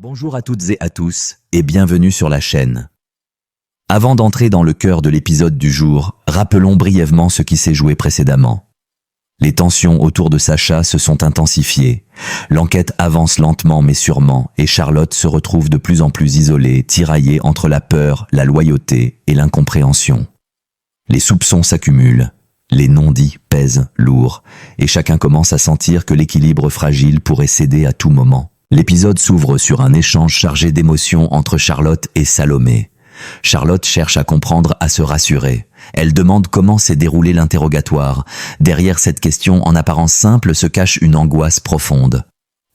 Bonjour à toutes et à tous, et bienvenue sur la chaîne. Avant d'entrer dans le cœur de l'épisode du jour, rappelons brièvement ce qui s'est joué précédemment. Les tensions autour de Sacha se sont intensifiées, l'enquête avance lentement mais sûrement, et Charlotte se retrouve de plus en plus isolée, tiraillée entre la peur, la loyauté et l'incompréhension. Les soupçons s'accumulent, les non-dits pèsent lourd, et chacun commence à sentir que l'équilibre fragile pourrait céder à tout moment. L'épisode s'ouvre sur un échange chargé d'émotions entre Charlotte et Salomé. Charlotte cherche à comprendre, à se rassurer. Elle demande comment s'est déroulé l'interrogatoire. Derrière cette question en apparence simple se cache une angoisse profonde.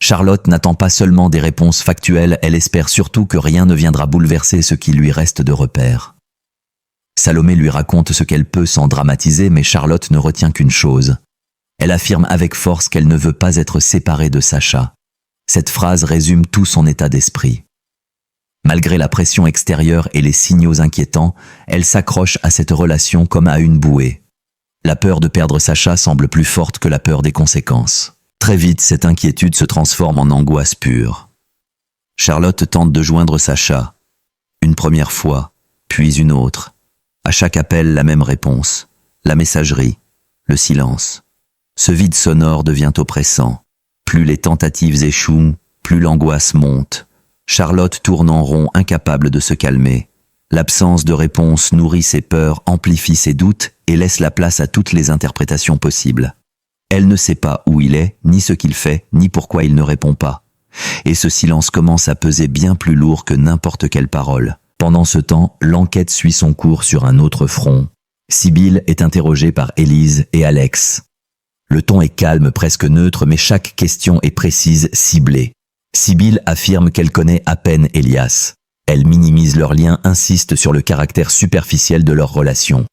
Charlotte n'attend pas seulement des réponses factuelles, elle espère surtout que rien ne viendra bouleverser ce qui lui reste de repères. Salomé lui raconte ce qu'elle peut sans dramatiser, mais Charlotte ne retient qu'une chose. Elle affirme avec force qu'elle ne veut pas être séparée de Sacha. Cette phrase résume tout son état d'esprit. Malgré la pression extérieure et les signaux inquiétants, elle s'accroche à cette relation comme à une bouée. La peur de perdre Sacha semble plus forte que la peur des conséquences. Très vite, cette inquiétude se transforme en angoisse pure. Charlotte tente de joindre Sacha. Une première fois, puis une autre. À chaque appel, la même réponse. La messagerie, le silence. Ce vide sonore devient oppressant. Plus les tentatives échouent, plus l'angoisse monte. Charlotte tourne en rond, incapable de se calmer. L'absence de réponse nourrit ses peurs, amplifie ses doutes et laisse la place à toutes les interprétations possibles. Elle ne sait pas où il est, ni ce qu'il fait, ni pourquoi il ne répond pas. Et ce silence commence à peser bien plus lourd que n'importe quelle parole. Pendant ce temps, l'enquête suit son cours sur un autre front. Sibylle est interrogée par Élise et Alex. Le ton est calme, presque neutre, mais chaque question est précise, ciblée. Sibylle affirme qu'elle connaît à peine Elias. Elle minimise leur lien, insiste sur le caractère superficiel de leur relation.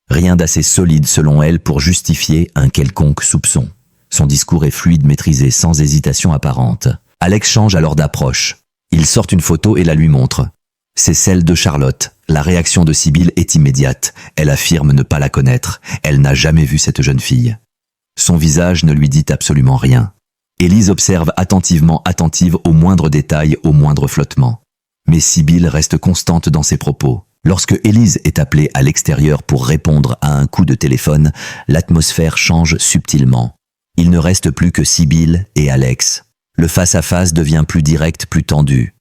Rien d'assez solide selon elle pour justifier un quelconque soupçon. Son discours est fluide, maîtrisé, sans hésitation apparente. Alex change alors d'approche. Il sort une photo et la lui montre. C'est celle de Charlotte. La réaction de Sibylle est immédiate. Elle affirme ne pas la connaître. Elle n'a jamais vu cette jeune fille. Son visage ne lui dit absolument rien. Élise observe attentive au moindre détail, au moindre flottement. Mais Sibylle reste constante dans ses propos. Lorsque Élise est appelée à l'extérieur pour répondre à un coup de téléphone, l'atmosphère change subtilement. Il ne reste plus que Sibylle et Alex. Le face-à-face devient plus direct, plus tendu.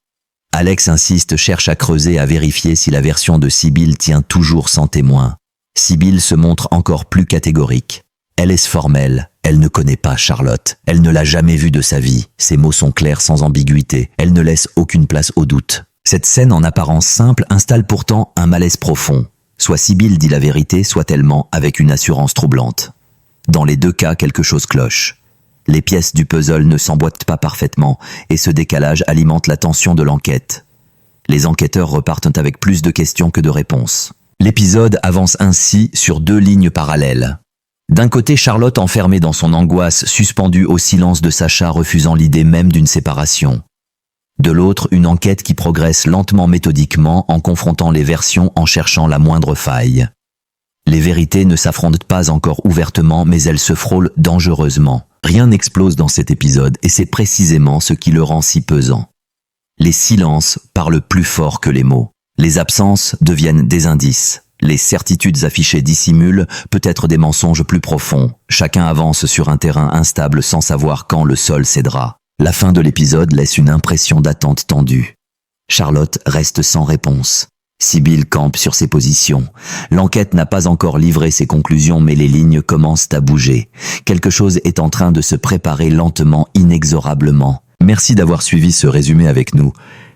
Alex insiste, cherche à creuser, à vérifier si la version de Sibylle tient toujours sans témoin. Sibylle se montre encore plus catégorique. Elle est formelle, elle ne connaît pas Charlotte, elle ne l'a jamais vue de sa vie, ses mots sont clairs sans ambiguïté, elle ne laisse aucune place au doute. Cette scène en apparence simple installe pourtant un malaise profond. Soit Sibylle dit la vérité, soit elle ment avec une assurance troublante. Dans les deux cas, quelque chose cloche. Les pièces du puzzle ne s'emboîtent pas parfaitement, et ce décalage alimente la tension de l'enquête. Les enquêteurs repartent avec plus de questions que de réponses. L'épisode avance ainsi sur deux lignes parallèles. D'un côté, Charlotte enfermée dans son angoisse, suspendue au silence de Sacha, refusant l'idée même d'une séparation. De l'autre, une enquête qui progresse lentement, méthodiquement, en confrontant les versions, en cherchant la moindre faille. Les vérités ne s'affrontent pas encore ouvertement, mais elles se frôlent dangereusement. Rien n'explose dans cet épisode, et c'est précisément ce qui le rend si pesant. Les silences parlent plus fort que les mots. Les absences deviennent des indices. Les certitudes affichées dissimulent peut-être des mensonges plus profonds. Chacun avance sur un terrain instable sans savoir quand le sol cédera. La fin de l'épisode laisse une impression d'attente tendue. Charlotte reste sans réponse. Sibylle campe sur ses positions. L'enquête n'a pas encore livré ses conclusions, mais les lignes commencent à bouger. Quelque chose est en train de se préparer lentement, inexorablement. Merci d'avoir suivi ce résumé avec nous.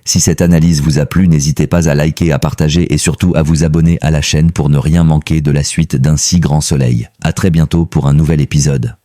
Si cette analyse vous a plu, n'hésitez pas à liker, à partager et surtout à vous abonner à la chaîne pour ne rien manquer de la suite d'un si grand soleil. À très bientôt pour un nouvel épisode.